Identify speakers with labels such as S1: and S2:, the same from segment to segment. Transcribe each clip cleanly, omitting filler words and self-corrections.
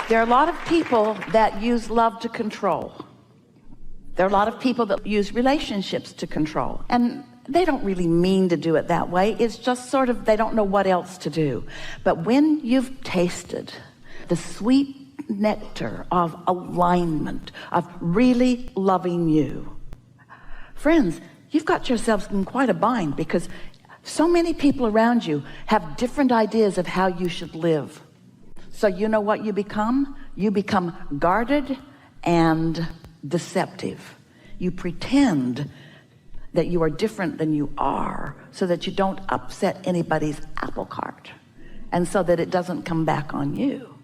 S1: There are a lot of people that use love to control. There are a lot of people that use relationships to control. And they don't really mean to do it that way. It's just sort of, they don't know what else to do. But when you've tasted the sweet nectar of alignment, of really loving you, friends, you've got yourselves in quite a bind, because so many people around you have different ideas of how you should live. So you know what you become? You become guarded and deceptive. You pretend that you are different than you are, so that you don't upset anybody's apple cart, and so that it doesn't come back on you.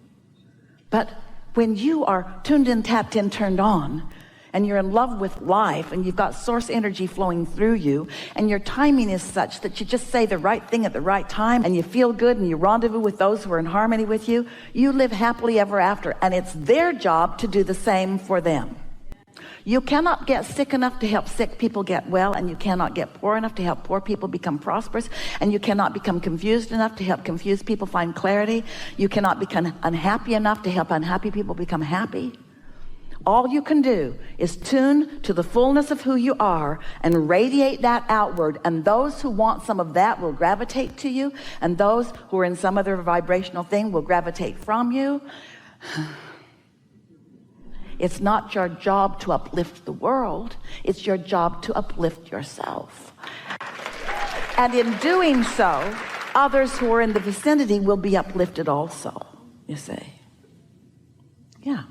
S1: But when you are tuned in, tapped in, turned on, and you're in love with life, and you've got source energy flowing through you, and your timing is such that you just say the right thing at the right time, and you feel good, and you rendezvous with those who are in harmony with you, you live happily ever after. And it's their job to do the same for them. You cannot get sick enough to help sick people get well, and you cannot get poor enough to help poor people become prosperous, and you cannot become confused enough to help confused people find clarity. You cannot become unhappy enough to help unhappy people become happy. All you can do is tune to the fullness of who you are and radiate that outward, and those who want some of that will gravitate to you, and those who are in some other vibrational thing will gravitate from you. It's not your job to uplift the world. It's your job to uplift yourself. And in doing so, others who are in the vicinity will be uplifted also, you see. Yeah.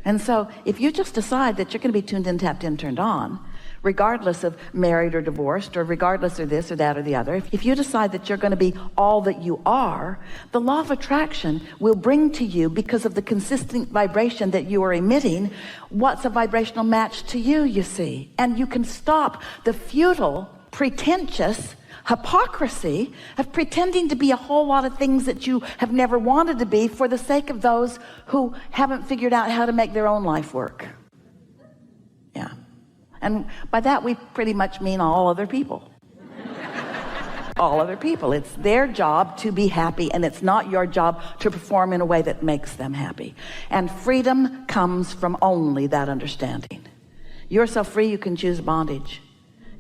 S1: And so if you just decide that you're going to be tuned in, tapped in, turned on, regardless of married or divorced, or regardless of this or that or the other, if you decide that you're going to be all that you are, the law of attraction will bring to you, because of the consistent vibration that you are emitting, what's a vibrational match to you, you see. And you can stop the futile, pretentious hypocrisy of pretending to be a whole lot of things that you have never wanted to be, for the sake of those who haven't figured out how to make their own life work. Yeah. And by that we pretty much mean all other people. All other people. It's their job to be happy, and it's not your job to perform in a way that makes them happy. And freedom comes from only that understanding. You're so free you can choose bondage.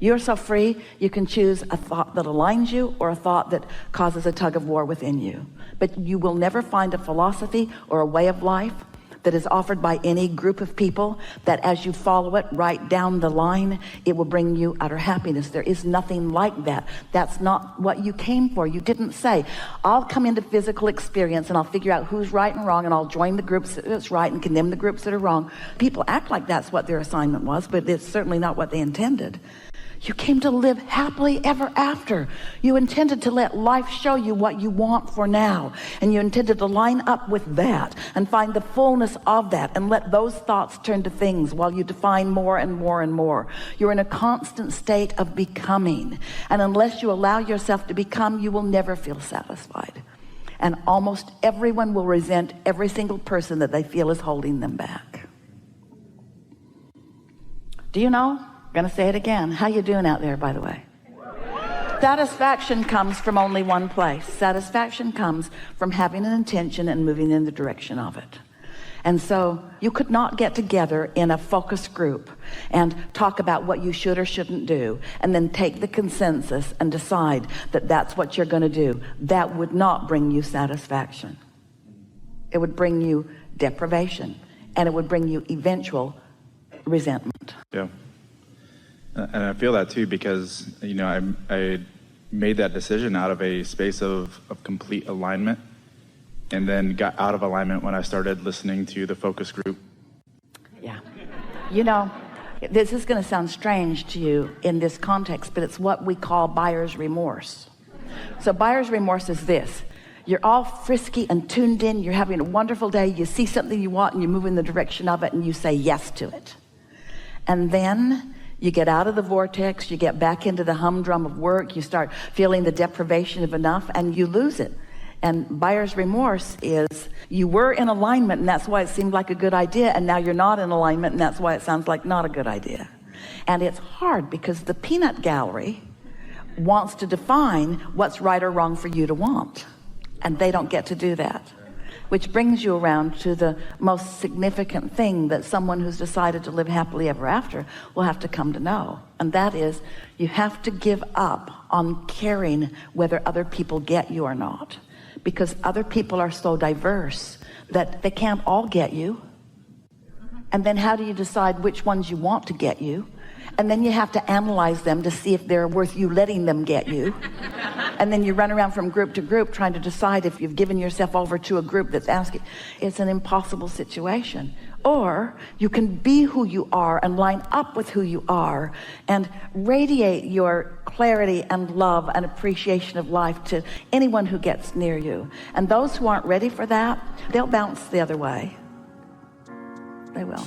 S1: You're so free you can choose a thought that aligns you, or a thought that causes a tug of war within you. But you will never find a philosophy or a way of life that is offered by any group of people that as you follow it right down the line, it will bring you utter happiness. There is nothing like that. That's not what you came for. You didn't say, I'll come into physical experience and I'll figure out who's right and wrong, and I'll join the groups that's right and condemn the groups that are wrong. People act like that's what their assignment was, but it's certainly not what they intended. You came to live happily ever after. You intended to let life show you what you want for now, and you intended to line up with that and find the fullness of that, and let those thoughts turn to things while you define more and more and more. You're in a constant state of becoming, and unless you allow yourself to become, you will never feel satisfied. And almost everyone will resent every single person that they feel is holding them back. Do you know? I'm gonna say it again. How you doing out there, by the way? Satisfaction comes from only one place. Satisfaction comes from having an intention and moving in the direction of it. And so you could not get together in a focus group and talk about what you should or shouldn't do, and then take the consensus and decide that that's what you're going to do. That would not bring you satisfaction. It would bring you deprivation, and it would bring you eventual resentment.
S2: Yeah. And I feel that too, because, you know, I made that decision out of a space of complete alignment, and then got out of alignment when I started listening to the focus group.
S1: Yeah. You know, this is going to sound strange to you in this context, but it's what we call buyer's remorse. So buyer's remorse is this. You're all frisky and tuned in. You're having a wonderful day. You see something you want and you move in the direction of it and you say yes to it. And then you get out of the vortex, you get back into the humdrum of work, you start feeling the deprivation of enough, and you lose it. And buyer's remorse is you were in alignment and that's why it seemed like a good idea, and now you're not in alignment and that's why it sounds like not a good idea. And it's hard because the peanut gallery wants to define what's right or wrong for you to want, and they don't get to do that. Which brings you around to the most significant thing that someone who's decided to live happily ever after will have to come to know. And that is, you have to give up on caring whether other people get you or not. Because other people are so diverse that they can't all get you. And then how do you decide which ones you want to get you? And then you have to analyze them to see if they're worth you letting them get you. And then you run around from group to group trying to decide if you've given yourself over to a group that's asking. It's an impossible situation. Or you can be who you are and line up with who you are and radiate your clarity and love and appreciation of life to anyone who gets near you. And those who aren't ready for that, they'll bounce the other way. They will.